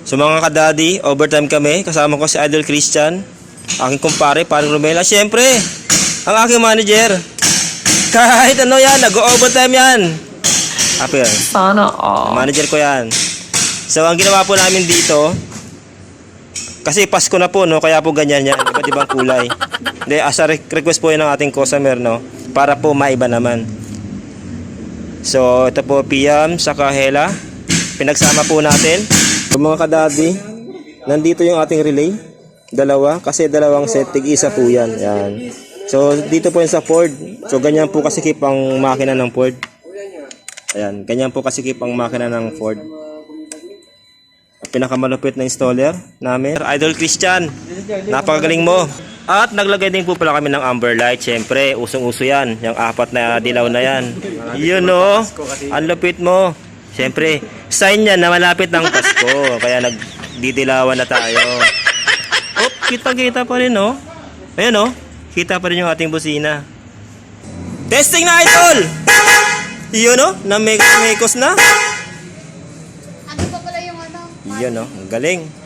So mga kadadi, overtime kami. Kasama ko si Idol Christian, aking kumpare, parang Romela. Siyempre, ang aking manager. Kahit ano yan, nag-overtime yan. Apo yan. Sana all. Manager ko yan. So ang ginawa po namin dito, kasi Pasko na po, no? Kaya po ganyan yan. Iba't ibang kulay. Hindi, as a request po yun ng ating customer, no? Para po maiba naman. So, ito po, Piam, saka Hela. Pinagsama po natin. So, mga kadadi, nandito yung ating relay. Dalawa, kasi dalawang set, tig-isa po yan. Yan. So, dito po yun sa Ford. So, ganyan po kasikip ang makina ng Ford. Ayan, ganyan po kasikip ang makina ng Ford. Pinakamalupit na installer namin, Idol Christian. Napakagaling mo. At naglagay din po pala kami ng amber light. Siyempre, usong-uso yan. Yung 4 na dilaw na yan. Yun o. Ang lupit mo. Siyempre, sign yan na malapit ng Pasko. Kaya nagdidilawan na tayo. Oh, kita-kita pa rin o. Ayan o. Kita pa rin yung ating busina. Testing na, Idol! Yun o. Na mekos na. Ano pa pala yung ano? Yan o, ang galing.